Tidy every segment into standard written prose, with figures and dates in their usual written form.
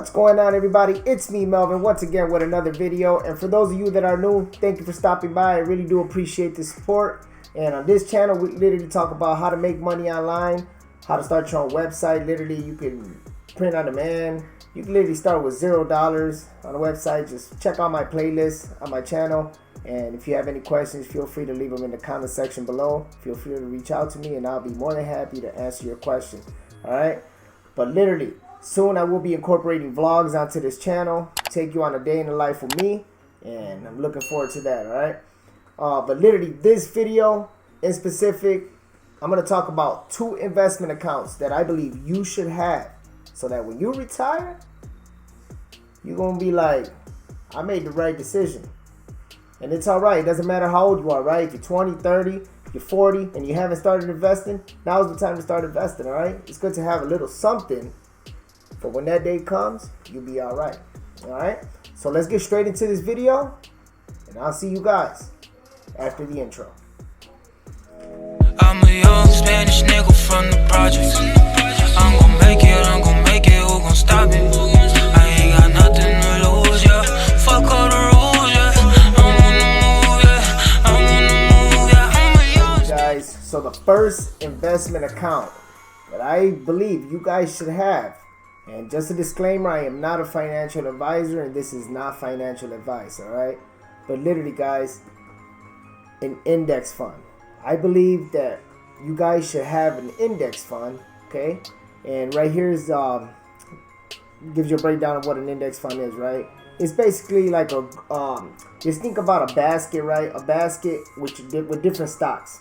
What's going on, everybody? It's me, Melvin, once again with another video. And for those of you that are new, thank you for stopping by. I really do appreciate the support. And on this channel, we literally talk about how to make money online, how to start your own website. Literally, you can print on demand. You can literally start with $0 on the website. Just check out my playlist on my channel. And if you have any questions, feel free to leave them in the comment section below. Feel free to reach out to me, and I'll be more than happy to answer your question. All right? But literally, soon I will be incorporating vlogs onto this channel, take you on a day in the life with me, and I'm looking forward to that, alright? But literally, this video in specific, I'm going to talk about 2 investment accounts that I believe you should have, so that when you retire, you're going to be like, I made the right decision. And it's alright, it doesn't matter how old you are, right? If you're 20, 30, you're 40, and you haven't started investing, now's the time to start investing, alright? It's good to have a little something, for when that day comes, you'll be alright. Alright? So let's get straight into this video, and I'll see you guys after the intro. I'm a young Spanish nigga from the projects. I'm gon' make it, who gon' stop it? I ain't got nothing to lose, yeah. Fuck all the rules, yeah. I'm on the move, yeah. I'm a young Guys, so the first investment account that I believe you guys should have, and just a disclaimer, I am not a financial advisor, and this is not financial advice, alright? But literally, guys, an index fund. I believe that you guys should have an index fund, okay? And right here is gives you a breakdown of what an index fund is, right? It's basically like a just think about a basket, right? A basket with different stocks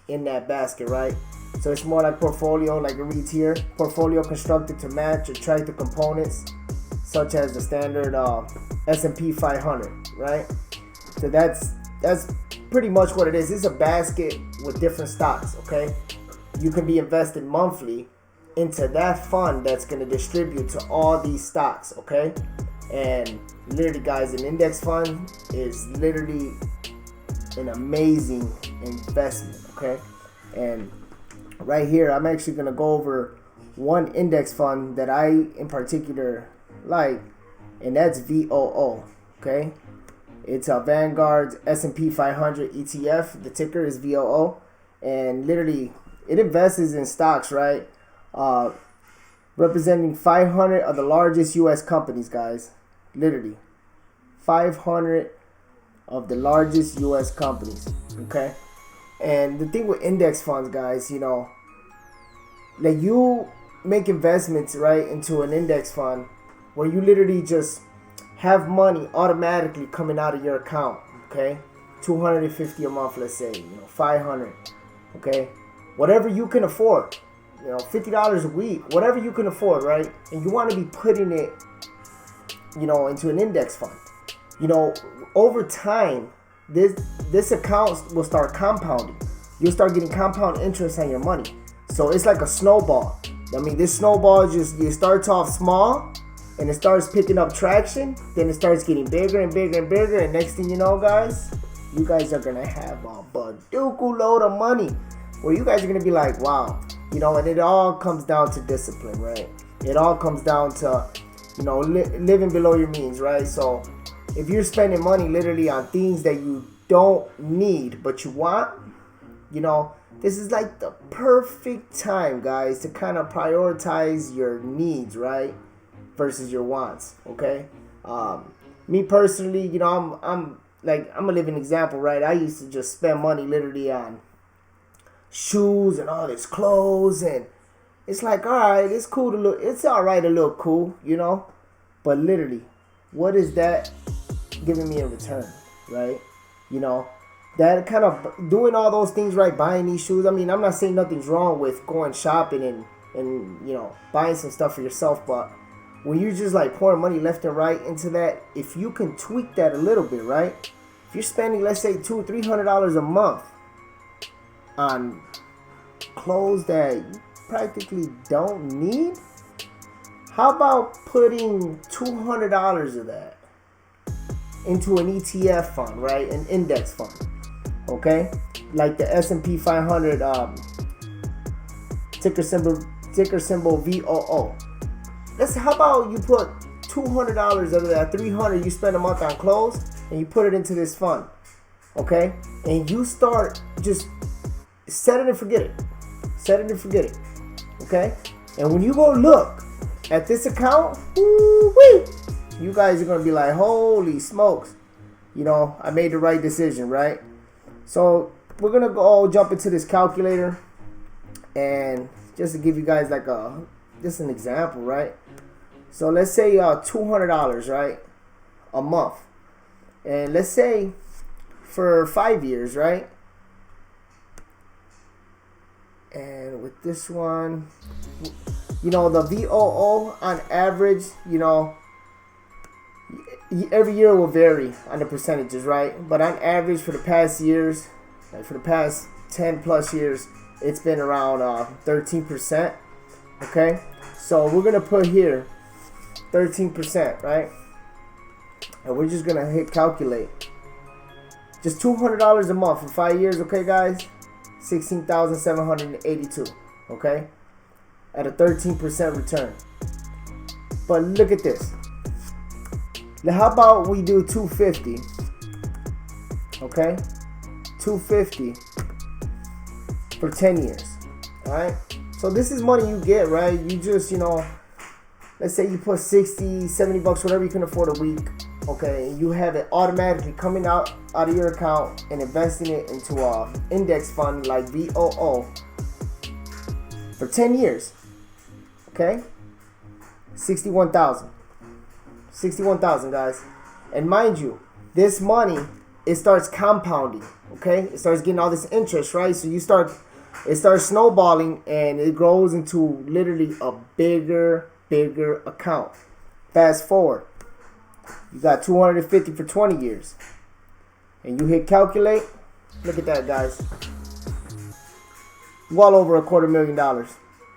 in that basket, right? So it's more like portfolio, like it reads here. Portfolio constructed to match or track the components, such as the standard S&P 500, right? So that's pretty much what it is. It's a basket with different stocks, okay? You can be invested monthly into that fund that's going to distribute to all these stocks, okay? And literally, guys, an index fund is literally an amazing investment, okay? And right here, I'm actually going to go over one index fund that I in particular like, and that's VOO, okay? It's a Vanguard's S&P 500 ETF. The ticker is VOO, and literally it invests in stocks, right? Representing 500 of the largest U.S. companies, guys. Literally 500 of the largest U.S. companies, okay? And the thing with index funds, guys, you know, like you make investments, right, into an index fund where you literally just have money automatically coming out of your account, okay? $250 a month, let's say, you know, $500, okay? Whatever you can afford, you know, $50 a week, whatever you can afford, right? And you want to be putting it, you know, into an index fund. You know, over time, this account will start compounding. You'll start getting compound interest on your money. So it's like a snowball. I mean, this snowball it starts off small, and it starts picking up traction. Then it starts getting bigger and bigger and bigger. And next thing you know, guys, you guys are gonna have a baduku load of money, where you guys are gonna be like, wow, you know. And it all comes down to discipline, right? It all comes down to, you know, living below your means, right? So if you're spending money literally on things that you don't need but you want, you know, this is like the perfect time, guys, to kind of prioritize your needs, right, versus your wants, okay? Me personally, you know, I'm a living example, right? I used to just spend money literally on shoes and all this clothes, and it's like, all right, it's cool to look, it's all right to look cool, you know, but literally, what is that giving me in return, right? You know, that kind of doing all those things, right? Buying these shoes. I mean, I'm not saying nothing's wrong with going shopping and you know, buying some stuff for yourself, but when you're just like pouring money left and right into that, if you can tweak that a little bit, right? If you're spending, let's say, $200-300 a month on clothes that you practically don't need, how about putting $200 of that into an ETF fund, right? An index fund, okay? Like the S&P 500 ticker symbol VOO. How about you put $200 out of that $300 you spend a month on clothes, and you put it into this fund, okay? And you start just set it and forget it. Set it and forget it, okay? And when you go look at this account, woo-wee, you guys are gonna be like, holy smokes, you know, I made the right decision, right? So we're gonna go jump into this calculator, and just to give you guys like just an example, right? So let's say $200, right, a month, and let's say for 5 years, right? And with this one, you know, the VOO on average, you know, every year will vary on the percentages, right? But on average for the past years, like for the past 10 plus years, it's been around 13%. Okay, so we're gonna put here 13%, right? And we're just gonna hit calculate. Just $200 a month for 5 years, okay, guys? 16,782, okay? At a 13% return. But look at this. Now, how about we do 250? Okay, 250 for 10 years. All right. So this is money you get, right? You just, you know, let's say you put 60, 70 bucks, whatever you can afford a week. Okay, you have it automatically coming out of your account and investing it into a index fund like VOO for 10 years. Okay, 61,000. 61,000, guys. And mind you, this money, it starts compounding. Okay, it starts getting all this interest, right? So it starts snowballing, and it grows into literally a bigger account. Fast forward, you got 250 for 20 years, and you hit calculate. Look at that, guys. Well over $250,000.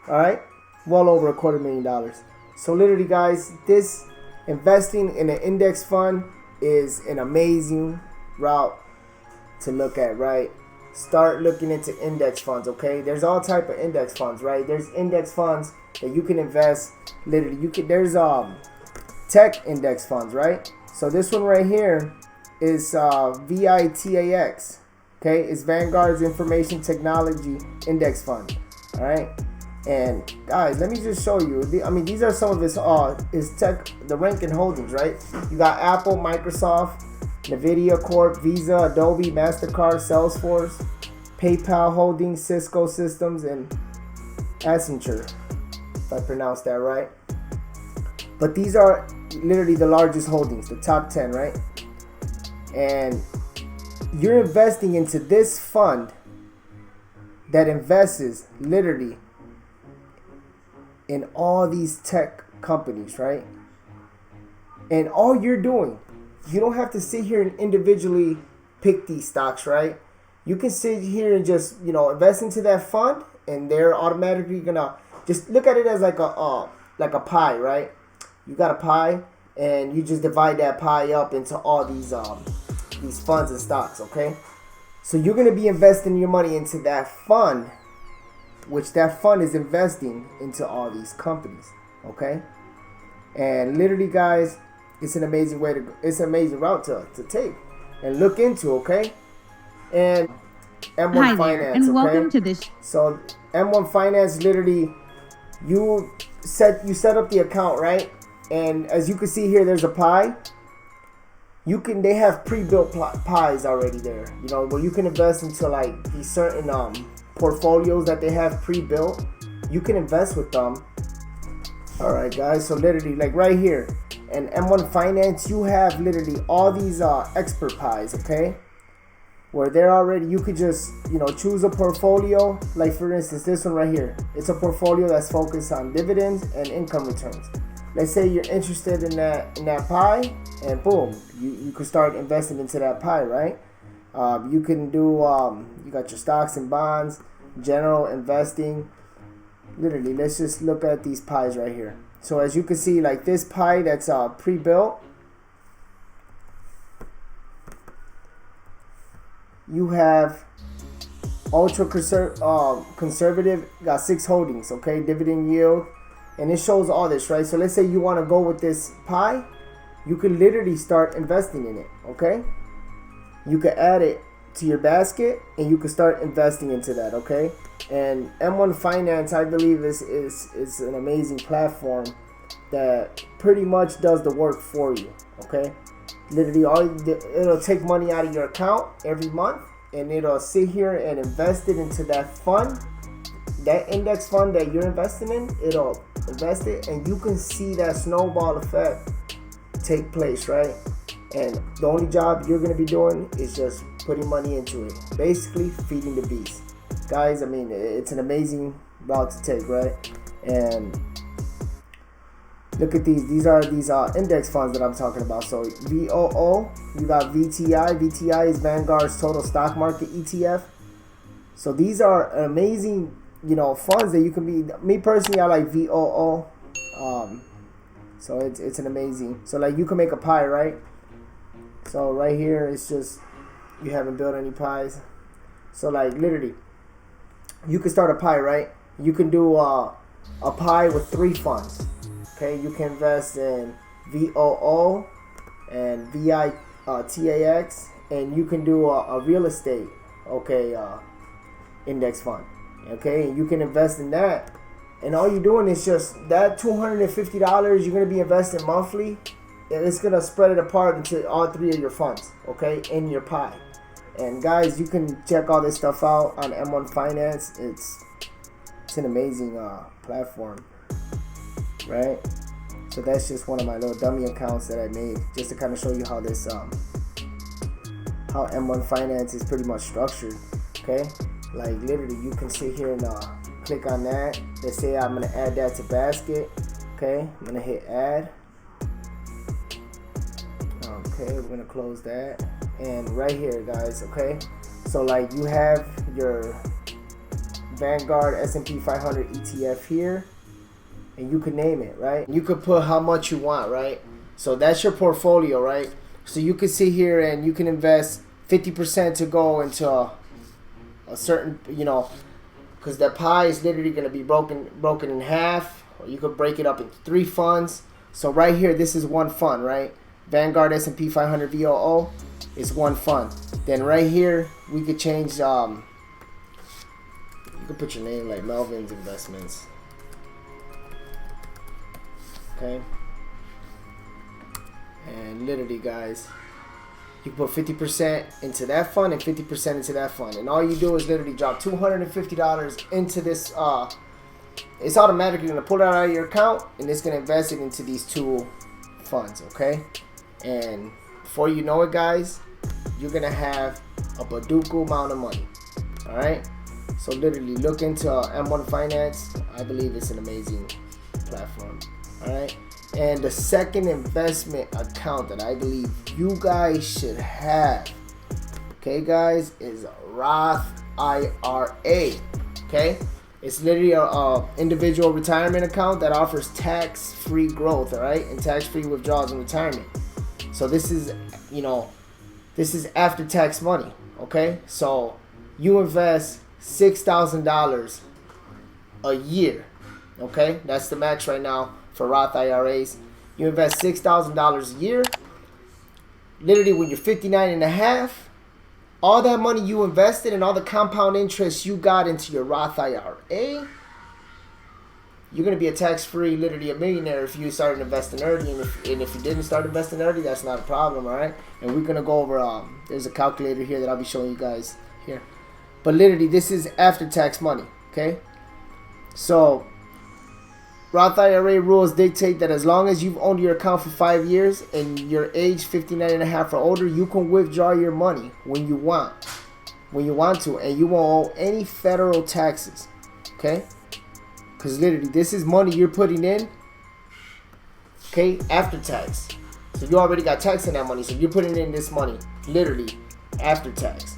All right, well over $250,000. So literally, guys, this investing in an index fund is an amazing route to look at, right? Start looking into index funds, okay? There's all type of index funds, right? There's index funds that you can invest. Literally, there's tech index funds, right? So this one right here is VITAX, okay? It's Vanguard's Information Technology Index Fund, all right? And guys, let me just show you. I mean, these are some of his tech, the ranking holdings, right? You got Apple, Microsoft, Nbhd Corp, Visa, Adobe, MasterCard, Salesforce, PayPal Holdings, Cisco Systems, and Accenture, if I pronounced that right. But these are literally the largest holdings, the top 10, right? And you're investing into this fund that invests literally in all these tech companies, right? And all you're doing, you don't have to sit here and individually pick these stocks, right? You can sit here and just, you know, invest into that fund, and they're automatically gonna just look at it as like a pie, right? You got a pie, and you just divide that pie up into all these funds and stocks, okay? So you're gonna be investing your money into that fund, which that fund is investing into all these companies, okay? And literally, guys, it's an amazing route to take and look into, okay? And M1 Hi Finance, there, and okay? welcome to this. So M1 Finance, literally, you set up the account, right? And as you can see here, there's a pie. They have pre-built pies already there, you know, where you can invest into like these certain portfolios that they have pre-built. You can invest with them. All right, guys. So literally, like right here, and M1 Finance, you have literally all these expert pies, okay? Where they're already, you could just, you know, choose a portfolio. Like for instance, this one right here. It's a portfolio that's focused on dividends and income returns. Let's say you're interested in that pie, and boom, you could start investing into that pie, right? You can do, you got your stocks and bonds, general investing. Literally, let's just look at these pies right here. So as you can see, like this pie that's pre-built, you have ultra conservative, got 6 holdings, okay? Dividend yield and it shows all this, right? So let's say you want to go with this pie, you can literally start investing in it, okay? You can add it to your basket and you can start investing into that, okay? And M1 Finance, I believe, is an amazing platform that pretty much does the work for you, okay? Literally, it'll take money out of your account every month, and it'll sit here and invest it into that fund, that index fund that you're investing in. It'll invest it, and you can see that snowball effect take place, right? And the only job you're gonna be doing is just putting money into it, basically feeding the beast, guys. I mean, it's an amazing route to take, right? And look at these are index funds that I'm talking about. So VOO, you got VTI. VTI is Vanguard's total stock market ETF. So these are amazing, funds that you can be. Me personally, I like VOO. So it's an amazing. So like you can make a pie, right? So right here, it's just you haven't built any pies. So like literally, you can start a pie, right? You can do a pie with 3 funds. Okay, you can invest in VOO and VITAX, and you can do a real estate, index fund. Okay, and you can invest in that, and all you're doing is just that $250 you're gonna be investing monthly. It's gonna spread it apart into all 3 of your funds, okay, in your pie. And guys, you can check all this stuff out on M1 Finance. It's an amazing platform, right? So that's just one of my little dummy accounts that I made just to kind of show you how this how M1 Finance is pretty much structured. Okay, like literally you can sit here and click on that. Let's say I'm gonna add that to basket. Okay, I'm gonna hit add. Okay, we're gonna close that, and right here, guys, okay, so like you have your Vanguard S&P 500 ETF here, and you can name it, right? You could put how much you want, right? So that's your portfolio, right? So you can sit here and you can invest 50% to go into a certain, because the pie is literally going to be broken in half, or you could break it up into 3 funds. So right here, this is one fund, right? Vanguard S&P 500 VOO is one fund. Then right here, we could change, you could put your name like Melvin's Investments. Okay, and literally, guys, you put 50% into that fund and 50% into that fund, and all you do is literally drop $250 into this. It's automatically gonna pull it out of your account, and it's gonna invest it into these 2 funds. Okay, and before you know it, guys, you're gonna have a baduku amount of money. All right, so literally look into M1 Finance. I believe it's an amazing platform. Alright, and the second investment account that I believe you guys should have, okay, guys, is Roth IRA. Okay, it's literally a individual retirement account that offers tax-free growth, alright, and tax-free withdrawals in retirement. So this is, this is after-tax money. Okay, so you invest $6,000 a year. Okay, that's the max right now for Roth IRAs. You invest $6,000 a year. Literally, when you're 59 and a half, all that money you invested and all the compound interest you got into your Roth IRA, you're going to be a tax-free, literally a millionaire if you started investing early. And if you didn't start investing early, that's not a problem, all right? And we're going to go over, there's a calculator here that I'll be showing you guys here. But literally, this is after-tax money, okay? So Roth IRA rules dictate that as long as you've owned your account for 5 years and you're age 59 and a half or older, you can withdraw your money when you want to, and you won't owe any federal taxes. Okay, because literally this is money you're putting in, okay, after tax. So you already got tax on that money, so you're putting in this money literally after tax.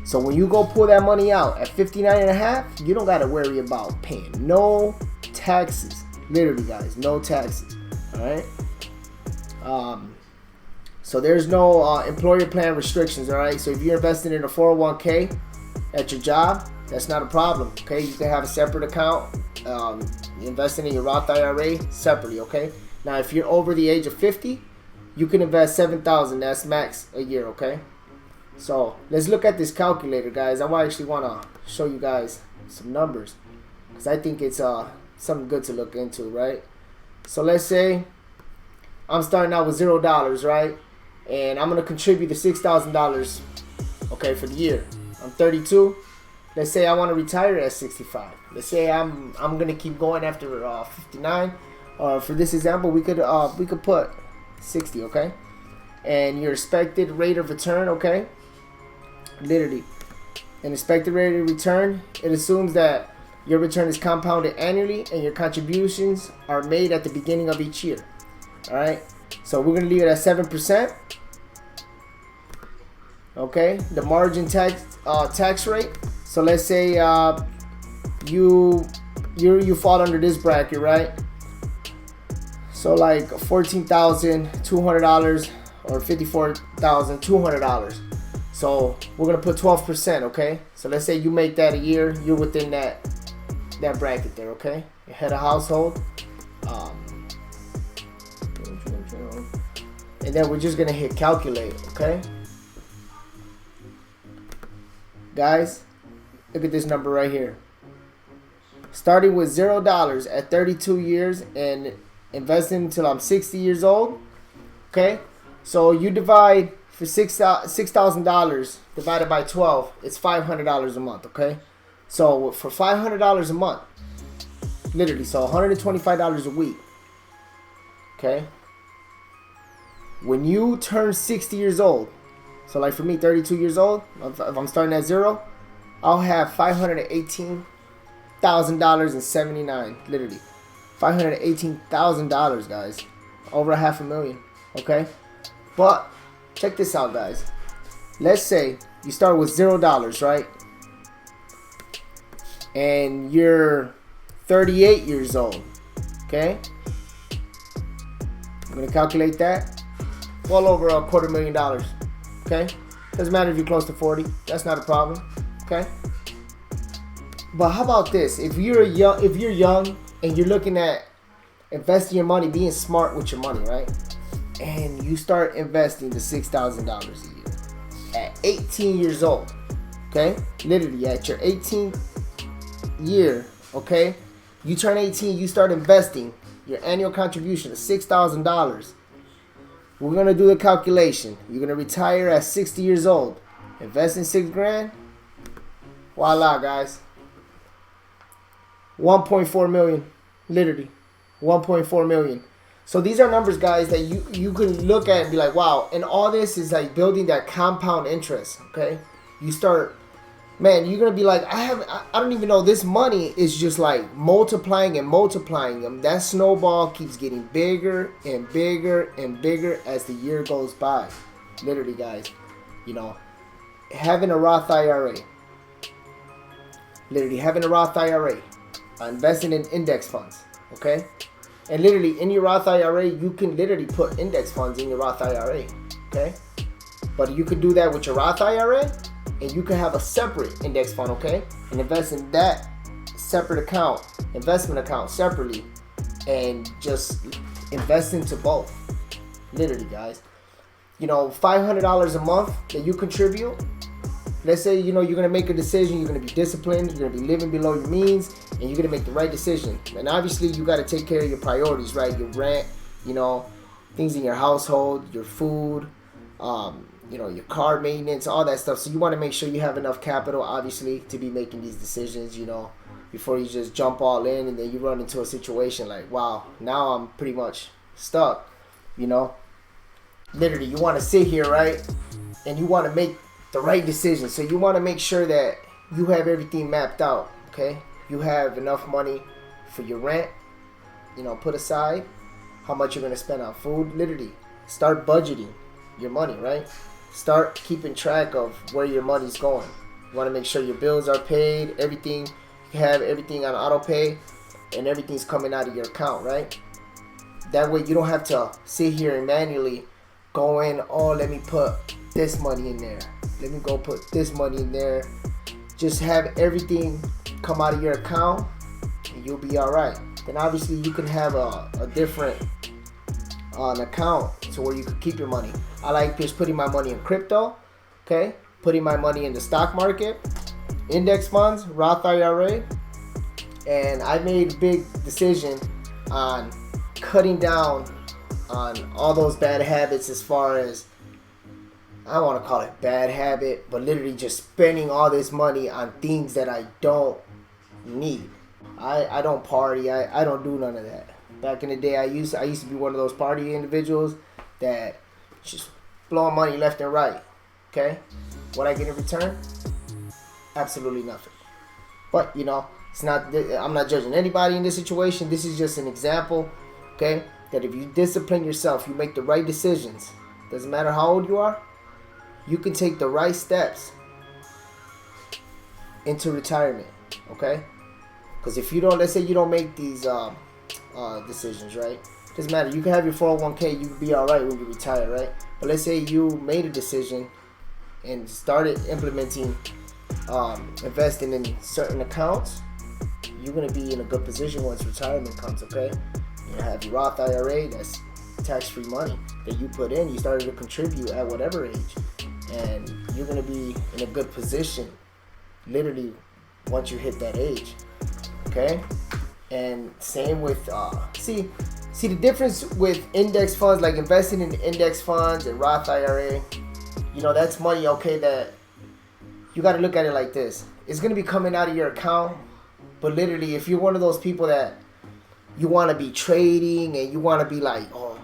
So when you go pull that money out at 59 and a half, you don't got to worry about paying no taxes. Literally, guys, no taxes. All right. So there's no employer plan restrictions. All right. So if you're investing in a 401k at your job, that's not a problem. Okay, you can have a separate account. investing in your Roth IRA separately, okay? Now, if you're over the age of 50, you can invest $7,000. That's max a year, okay? So let's look at this calculator, guys. I actually want to show you guys some numbers because I think it's something good to look into, right? So let's say I'm starting out with $0, right? And I'm gonna contribute the $6,000, okay, for the year. I'm 32. Let's say I want to retire at 65. Let's say I'm gonna keep going after 59. For this example, we could put 60, okay? And your expected rate of return, okay? Literally, an expected rate of return, it assumes that your return is compounded annually and your contributions are made at the beginning of each year. All right, so we're gonna leave it at 7%. Okay, the margin tax rate. So let's say you fall under this bracket, right? So like $14,200 or $54,200. So we're gonna put 12%, okay? So let's say you make that a year, you're within that bracket there, okay? Your head of household. And then we're just gonna hit calculate, okay? Guys, look at this number right here. Starting with $0 at 32 years and investing until I'm 60 years old, okay? So you divide for $6,000 divided by 12, it's $500 a month, okay? So for $500 a month, literally, so $125 a week, okay? When you turn 60 years old, so like for me, 32 years old, if I'm starting at 0, I'll have $518,000.79, literally. $518,000, guys. Over $500,000, okay? But check this out, guys. Let's say you start with $0, right? And you're 38 years old, okay? I'm gonna calculate that. Well over $250,000, okay? Doesn't matter if you're close to 40. That's not a problem, okay? But how about this? If you're young and you're looking at investing your money, being smart with your money, right? And you start investing the $6,000 a year at 18 years old, okay? Literally at your 18th year, okay? You turn 18, you start investing your annual contribution of $6,000. We're gonna do the calculation. You're gonna retire at 60 years old. Invest in $6 grand. Voila, guys. 1.4 million, literally 1.4 million. So these are numbers, guys, that you can look at and be like, wow. And all this is like building that compound interest, okay? You start, man, you're gonna be like, I don't even know, this money is just like multiplying and multiplying them. That snowball keeps getting bigger and bigger and bigger as the year goes by. Literally, guys, you know, having a Roth IRA, literally having a Roth IRA, investing in index funds, okay? And literally in your Roth IRA, you can literally put index funds in your Roth IRA, okay? But you could do that with your Roth IRA, and you can have a separate index fund, okay? And invest in that separate account, investment account separately, and just invest into both. Literally, guys. You know, $500 a month that you contribute. Let's say, you know, you're going to make a decision, you're going to be disciplined, you're going to be living below your means, and you're going to make the right decision. And obviously, you got to take care of your priorities, right? Your rent, you know, things in your household, your food, you know, your car maintenance, all that stuff. So you want to make sure you have enough capital, obviously, to be making these decisions, you know, before you just jump all in and then you run into a situation like, wow, now I'm pretty much stuck, you know. Literally, you want to sit here, right? And you want to make the right decision. So you want to make sure that you have everything mapped out, okay? You have enough money for your rent, you know, put aside how much you're going to spend on food. Literally, start budgeting your money, right? Start keeping track of where your money's going. You want to make sure your bills are paid, everything, you have everything on auto pay, and everything's coming out of your account, right? That way you don't have to sit here and manually go in, oh, let me put this money in there. Let me go put this money in there. Just have everything come out of your account and you'll be all right. then obviously you can have a different an account to where you can keep your money. I like just putting my money in crypto, okay? Putting my money in the stock market, index funds, Roth IRA, and I made a big decision on cutting down on all those bad habits as far as, I don't want to call it bad habit, but literally just spending all this money on things that I don't need. I don't party. I don't do none of that. Back in the day, I used to be one of those party individuals that just blowing money left and right. Okay, what I get in return? Absolutely nothing. But you know, it's not. I'm not judging anybody in this situation. This is just an example. Okay, that if you discipline yourself, you make the right decisions. Doesn't matter how old you are. You can take the right steps into retirement. Okay, because if you don't, let's say you don't make these decisions, right? Doesn't matter. You can have your 401k. You can be all right when you retire, right? But let's say you made a decision and started implementing, investing in certain accounts. You're gonna be in a good position once retirement comes. Okay, you have your Roth IRA. That's tax-free money that you put in. You started to contribute at whatever age, and you're gonna be in a good position, literally, once you hit that age. Okay. And same with see the difference with index funds, like investing in index funds and Roth IRA. You know, that's money, okay, that you got to look at it like this. It's going to be coming out of your account, but literally if you're one of those people that you want to be trading and you want to be like, oh,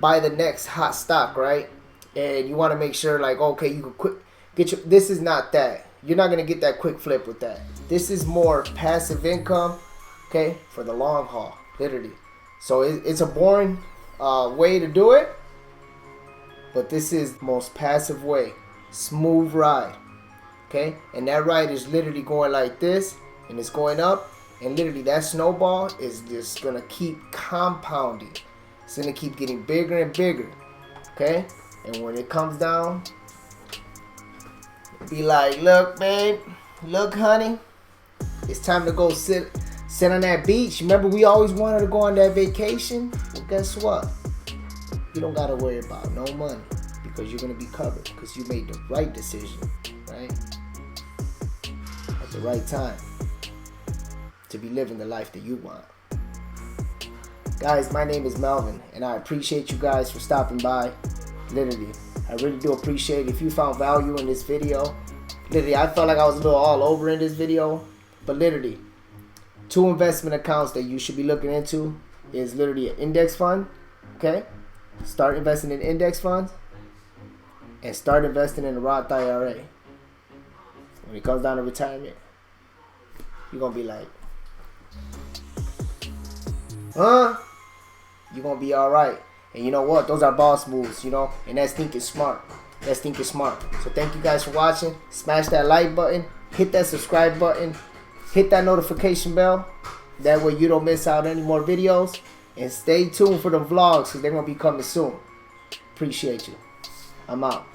buy the next hot stock, right? And you want to make sure like, okay, you can quick get your, this is not that. You're not going to get that quick flip with that. This is more passive income. Okay, for the long haul, literally. So it's a boring way to do it, but this is the most passive way. Smooth ride. Okay, and that ride is literally going like this, and it's going up, and literally that snowball is just gonna keep compounding. It's gonna keep getting bigger and bigger. Okay, and when it comes down, be like, look, babe, look, honey, it's time to go sit on that beach. Remember, we always wanted to go on that vacation? Well, guess what? You don't got to worry about no money because you're going to be covered because you made the right decision, right? At the right time to be living the life that you want. Guys, my name is Melvin, and I appreciate you guys for stopping by. Literally, I really do appreciate it. If you found value in this video, literally, I felt like I was a little all over in this video, but literally, 2 investment accounts that you should be looking into is literally an index fund. Okay, start investing in index funds and start investing in a Roth IRA. When it comes down to retirement, you're gonna be like, huh? You're gonna be all right. And you know what? Those are boss moves, you know, and that's thinking smart. That's thinking smart. So thank you guys for watching. Smash that like button, hit that subscribe button. Hit that notification bell. That way you don't miss out any more videos. And stay tuned for the vlogs because they're going to be coming soon. Appreciate you. I'm out.